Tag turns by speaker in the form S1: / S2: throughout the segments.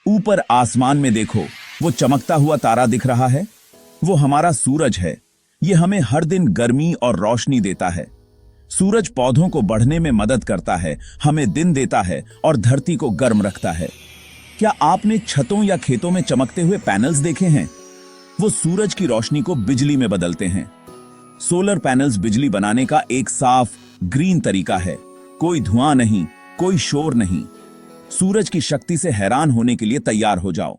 S1: ऊपर आसमान में देखो, वो चमकता हुआ तारा दिख रहा है। वो हमारा सूरज है। ये हमें हर दिन गर्मी और रोशनी देता है। सूरज पौधों को बढ़ने में मदद करता है, हमें दिन देता है और धरती को गर्म रखता है। क्या आपने छतों या खेतों में चमकते हुए पैनल्स देखे हैं? वो सूरज की रोशनी को बिजली में बदलते हैं। सोलर पैनल्स बिजली बनाने का एक साफ ग्रीन तरीका है। कोई धुआं नहीं, कोई शोर नहीं। सूरज की शक्ति से हैरान होने के लिए तैयार हो जाओ।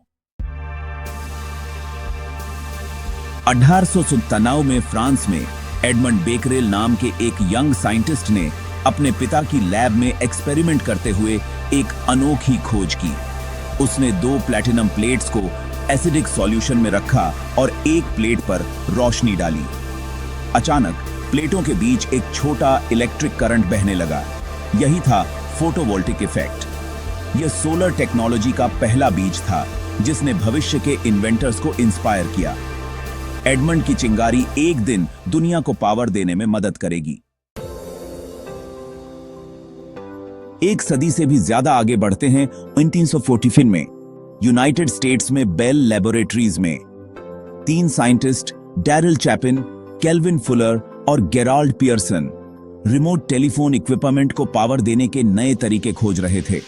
S1: 1897 में फ्रांस में एडमंड बेकरेल नाम के एक यंग साइंटिस्ट ने अपने पिता की लैब में एक्सपेरिमेंट करते हुए एक अनोखी खोज की। उसने 2 प्लैटिनम प्लेट्स को एसिडिक सॉल्यूशन में रखा और एक प्लेट पर रोशनी डाली। अचानक प्लेटों के बीच एक छोटा इलेक्ट्रिक करंट बहने लगा। यही था फोटोवोल्टिक इफेक्ट। यह सोलर टेक्नोलॉजी का पहला बीज था जिसने भविष्य के इन्वेंटर्स को इंस्पायर किया। एडमंड की चिंगारी एक दिन दुनिया को पावर देने में मदद करेगी। एक सदी से भी ज्यादा आगे बढ़ते हैं 1945 में यूनाइटेड स्टेट्स में बेल लैबोरेटरीज में 3 scientist Daryl Chapin, Calvin Fuller और Gerald Pearson remote telephone equipment को पावर देने के नए तरीके खोज रहे थे।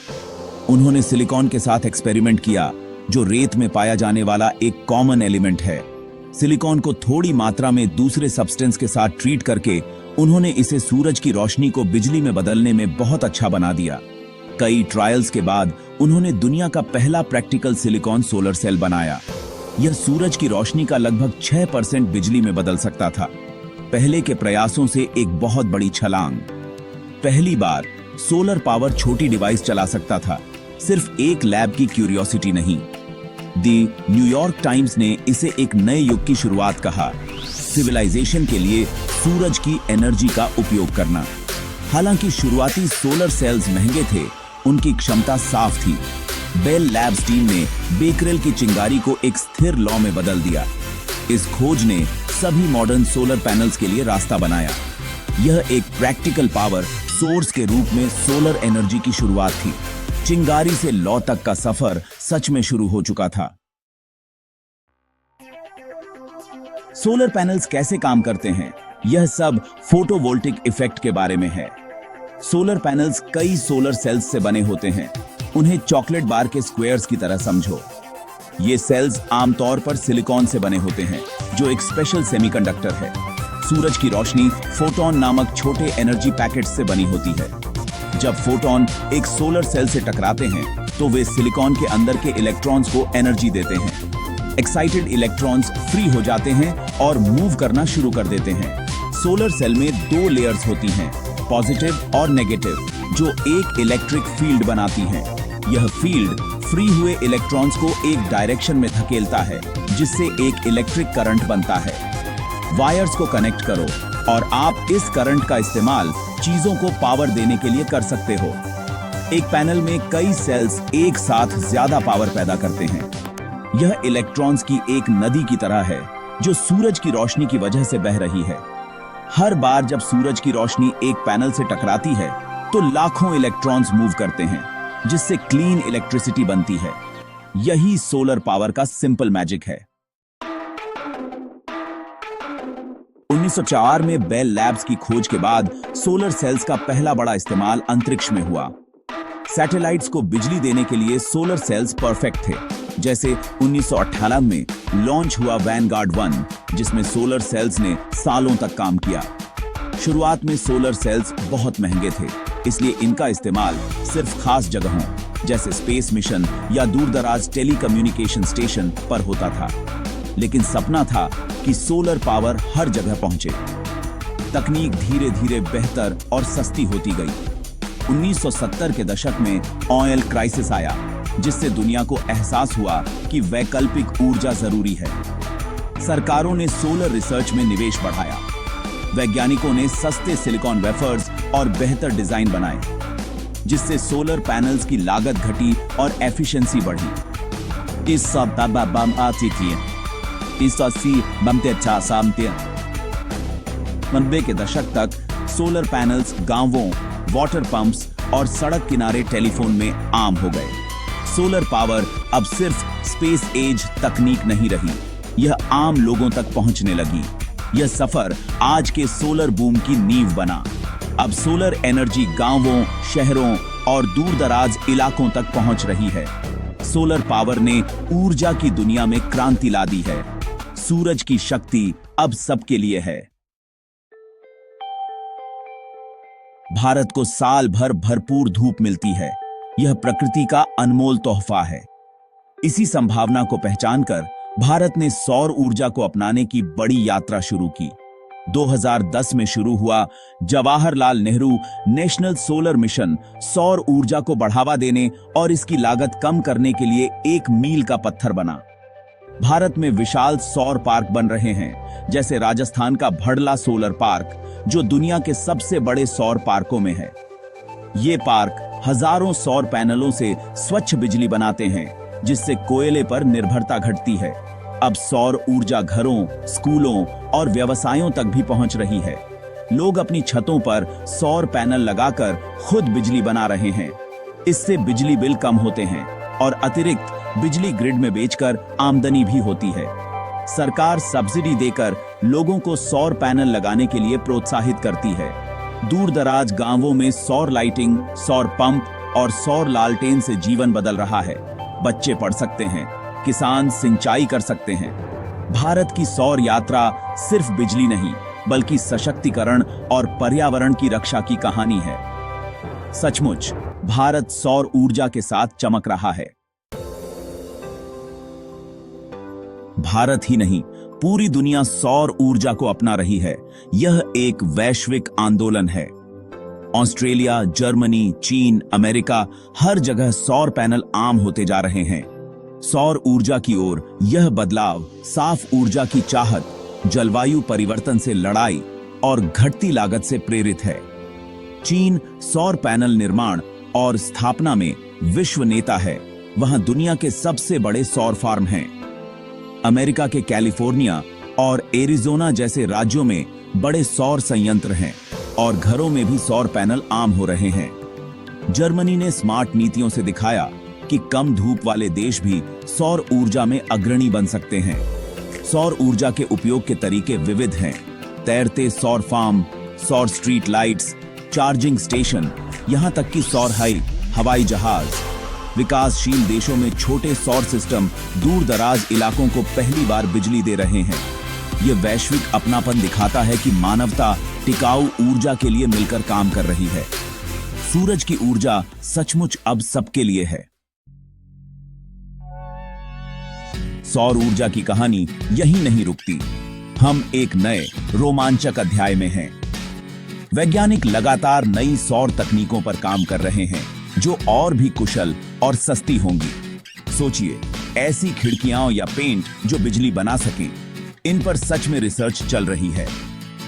S1: उन्होंने सिलिकॉन के साथ एक्सपेरिमेंट किया, जो रेत में पाया जाने वाला एक कॉमन एलिमेंट है। सिलिकॉन को थोड़ी मात्रा में दूसरे सब्सटेंस के साथ ट्रीट करके उन्होंने इसे सूरज की रोशनी को बिजली में बदलने में बहुत अच्छा बना दिया। कई ट्रायल्स के बाद उन्होंने दुनिया का पहला प्रैक्टिकल सिलिकॉन सोलर सेल बनाया। यह सूरज की रोशनी का लगभग 6% बिजली में बदल सकता था। पहले के प्रयासों से एक बहुत बड़ी छलांग। पहली बार सोलर पावर छोटी डिवाइस चला सकता था, सिर्फ एक लैब की क्यूरियोसिटी नहीं। दी न्यूयॉर्क टाइम्स ने इसे एक नए युग की शुरुआत कहा, सिविलाइजेशन के लिए सूरज की एनर्जी का उपयोग करना। हालांकि शुरुआती सोलर सेल्स महंगे थे, उनकी क्षमता साफ थी। बेल लैब्स टीम ने बेकरेल की चिंगारी को एक स्थिर लॉ में बदल दिया। इस खोज ने सभी मॉडर्न सोलर पैनल्स के लिए रास्ता बनाया। यह एक प्रैक्टिकल पावर सोर्स के रूप में सोलर एनर्जी की शुरुआत थी। चिंगारी से लॉ तक का सफर सच में शुरू हो चुका था। सोलर पैनल्स कैसे काम करते हैं, यह सब फोटोवोल्टिक इफेक्ट के बारे में है। सोलर पैनल्स कई सोलर सेल्स से बने होते हैं। उन्हें चॉकलेट बार के स्क्वायर्स की तरह समझो। ये सेल्स आमतौर पर सिलिकॉन से बने होते हैं, जो एक स्पेशल सेमीकंडक्टर है। सूरज की रोशनी फोटॉन नामक छोटे एनर्जी पैकेट्स से बनी होती है। जब फोटॉन एक सोलर सेल से टकराते हैं तो वे सिलिकॉन के अंदर के इलेक्ट्रॉन्स को एनर्जी देते हैं। एक्साइटेड इलेक्ट्रॉन्स फ्री हो जाते हैं और मूव करना शुरू कर देते हैं। सोलर सेल में 2 लेयर्स होती हैं, पॉजिटिव और नेगेटिव, जो एक इलेक्ट्रिक फील्ड बनाती हैं। यह फील्ड फ्री हुए इलेक्ट्रॉन्स को एक डायरेक्शन में धकेलता है, जिससे एक इलेक्ट्रिक करंट बनता है। वायर्स को कनेक्ट करो और आप इस करंट का इस्तेमाल चीजों को पावर देने के लिए कर सकते हो। एक पैनल में कई सेल्स एक साथ ज्यादा पावर पैदा करते हैं। यह इलेक्ट्रॉन्स की एक नदी की तरह है, जो सूरज की रोशनी की वजह से बह रही है। हर बार जब सूरज की रोशनी एक पैनल से टकराती है तो लाखों इलेक्ट्रॉन्स मूव करते हैं, जिससे क्लीन इलेक्ट्रिसिटी बनती है। यही सोलर पावर का सिंपल मैजिक है। 1904 में बेल लैब्स की खोज के बाद सोलर सेल्स का पहला बड़ा इस्तेमाल अंतरिक्ष में हुआ। सैटेलाइट्स को बिजली देने के लिए सोलर सेल्स परफेक्ट थे। जैसे 1998 में लॉन्च हुआ वैनगार्ड 1, जिसमें सोलर सेल्स ने सालों तक काम किया। शुरुआत में सोलर सेल्स बहुत महंगे थे, इसलिए इनका इस्तेमाल सिर्फ खास जगहों जैसे स्पेस मिशन या दूरदराज टेलीकम्युनिकेशन स्टेशन पर होता था। लेकिन सपना था कि सोलर पावर हर जगह पहुंचे। तकनीक धीरे धीरे बेहतर और सस्ती होती गई। 1970 के दशक में ऑयल क्राइसिस आया, जिससे दुनिया को एहसास हुआ कि वैकल्पिक ऊर्जा जरूरी है। सरकारों ने सोलर रिसर्च में निवेश बढ़ाया। वैज्ञानिकों ने सस्ते सिलिकॉन वेफर्स और बेहतर डिजाइन बनाए, जिससे सोलर पैनल्स की लागत घटी और एफिशिएंसी बढ़ी। इस सब बम आती थी। इस 90 के दशक तक सोलर पैनल्स गांवों, वाटर पंप्स और सड़क किनारे टेलीफोन में आम हो गए। सोलर पावर अब सिर्फ स्पेस एज तकनीक नहीं रही, यह आम लोगों तक पहुंचने लगी। यह सफर आज के सोलर बूम की नींव बना। अब सोलर एनर्जी गांवों, शहरों और दूरदराज इलाकों तक पहुंच रही है। सोलर पावर ने ऊर्जा की दुनिया में क्रांति ला दी है। सूरज की शक्ति अब सबके लिए है। भारत को साल भर भरपूर धूप मिलती है। यह प्रकृति का अनमोल तोहफा है। इसी संभावना को पहचानकर भारत ने सौर ऊर्जा को अपनाने की बड़ी यात्रा शुरू की। 2010 में शुरू हुआ Jawaharlal Nehru national solar mission सौर ऊर्जा को बढ़ावा देने और इसकी लागत कम करने के लिए एक मील का पत्थर बना। भारत में विशाल सौर पार्क बन रहे हैं, जैसे राजस्थान का भड़ला सोलर पार्क, जो दुनिया के सबसे बड़े सौर पार्कों में है। ये पार्क हजारों सौर पैनलों से स्वच्छ बिजली बनाते हैं, जिससे कोयले पर निर्भरता घटती है। अब सौर ऊर्जा घरों, स्कूलों और व्यवसायों तक भी पहुंच रही है। लोग अपनी छतों पर सौर पैनल लगाकर खुद बिजली बना रहे हैं। इससे बिजली बिल कम होते हैं और अतिरिक्त बिजली ग्रिड में बेचकर आमदनी भी होती है। सरकार सब्सिडी देकर लोगों को सौर पैनल लगाने के लिए प्रोत्साहित करती है। दूरदराज गांवों में सौर लाइटिंग, सौर पंप और सौर लालटेन से जीवन बदल रहा है। बच्चे पढ़ सकते हैं, किसान सिंचाई कर सकते हैं। भारत की सौर यात्रा सिर्फ बिजली नहीं, बल्कि सशक्तिकरण और पर्यावरण की रक्षा की कहानी है। सचमुच भारत सौर ऊर्जा के साथ चमक रहा है। भारत ही नहीं, पूरी दुनिया सौर ऊर्जा को अपना रही है। यह एक वैश्विक आंदोलन है। ऑस्ट्रेलिया, जर्मनी, चीन, अमेरिका, हर जगह सौर पैनल आम होते जा रहे हैं। सौर ऊर्जा की ओर यह बदलाव साफ ऊर्जा की चाहत, जलवायु परिवर्तन से लड़ाई और घटती लागत से प्रेरित है। चीन सौर पैनल निर्माण और स्थापना में विश्व नेता है। वहां दुनिया के सबसे बड़े सौर फार्म हैं। अमेरिका के कैलिफोर्निया और एरिजोना जैसे राज्यों में बड़े सौर संयंत्र हैं और घरों में भी सौर पैनल आम हो रहे हैं। जर्मनी ने स्मार्ट नीतियों से दिखाया कि कम धूप वाले देश भी सौर ऊर्जा में अग्रणी बन सकते हैं। सौर ऊर्जा के उपयोग के तरीके विविध हैं। तैरते सौर फार्म, सौर स्ट्रीट लाइट्स, चार्जिंग स्टेशन, यहां तक कि सौर हवाई जहाज। विकासशील देशों में छोटे सौर सिस्टम दूर दराज इलाकों को पहली बार बिजली दे रहे हैं। यह वैश्विक अपनापन दिखाता है कि मानवता टिकाऊ ऊर्जा के लिए मिलकर काम कर रही है। सूरज की ऊर्जा सचमुच अब सबके लिए है। सौर ऊर्जा की कहानी यहीं नहीं रुकती। हम एक नए रोमांचक अध्याय में हैं। वैज्ञानिक लगातार नई सौर तकनीकों पर काम कर रहे हैं, जो और भी कुशल और सस्ती होंगी। सोचिए, ऐसी खिड़कियां या पेंट जो बिजली बना सकें। इन पर सच में रिसर्च चल रही है।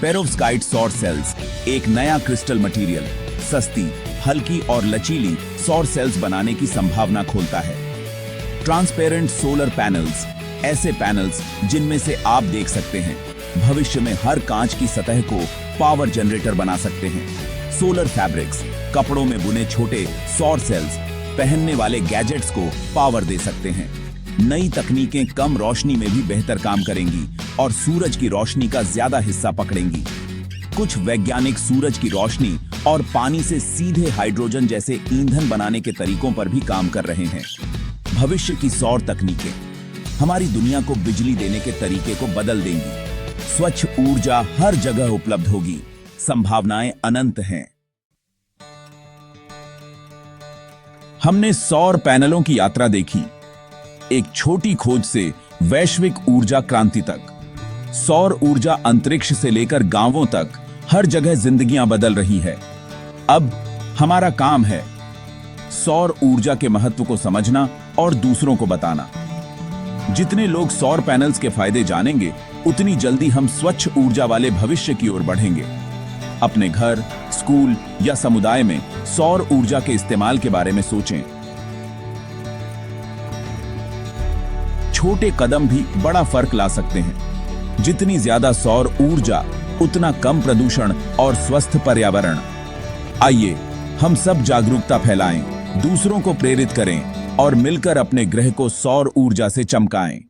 S1: पेरोव्स्काइट सौर सेल्स एक नया क्रिस्टल मटेरियल, सस्ती, हल्की और लचीली सौर सेल्स बनाने की संभावना खोलता है। ट्रांसपेरेंट सोलर पैनल्स, ऐसे पैनल्स जिनमें से आप देख सकते हैं। भविष्य में हर कांच की सतह को पावर जनरेटर बना सकते हैं। सोलर फैब्रिक्स, कपड़ों में बुने छोटे सौर सेल्स पहनने वाले गैजेट्स को पावर दे सकते हैं। नई तकनीकें कम रोशनी में भी बेहतर काम करेंगी और सूरज की रोशनी का ज्यादा हिस्सा पकड़ेंगी। कुछ वैज्ञानिक सूरज की रोशनी और पानी से सीधे हाइड्रोजन जैसे ईंधन बनाने के तरीकों पर भी काम कर रहे हैं। भविष्य की सौर तकनीकें हमारी दुनिया को बिजली देने के तरीके को बदल देंगी। स्वच्छ ऊर्जा हर जगह उपलब्ध होगी। संभावनाएं अनंत हैं। हमने सौर पैनलों की यात्रा देखी, एक छोटी खोज से वैश्विक ऊर्जा क्रांति तक। सौर ऊर्जा अंतरिक्ष से लेकर गांवों तक हर जगह जिंदगियां बदल रही है। अब हमारा काम है सौर ऊर्जा के महत्व को समझना और दूसरों को बताना। जितने लोग सौर पैनल्स के फायदे जानेंगे, उतनी जल्दी हम स्वच्छ ऊर्जा वाले भविष्य की ओर बढ़ेंगे। अपने घर, स्कूल या समुदाय में सौर ऊर्जा के इस्तेमाल के बारे में सोचें। छोटे कदम भी बड़ा फर्क ला सकते हैं। जितनी ज्यादा सौर ऊर्जा, उतना कम प्रदूषण और स्वस्थ पर्यावरण। आइए हम सब जागरूकता फैलाएं, दूसरों को प्रेरित करें और मिलकर अपने ग्रह को सौर ऊर्जा से चमकाएं।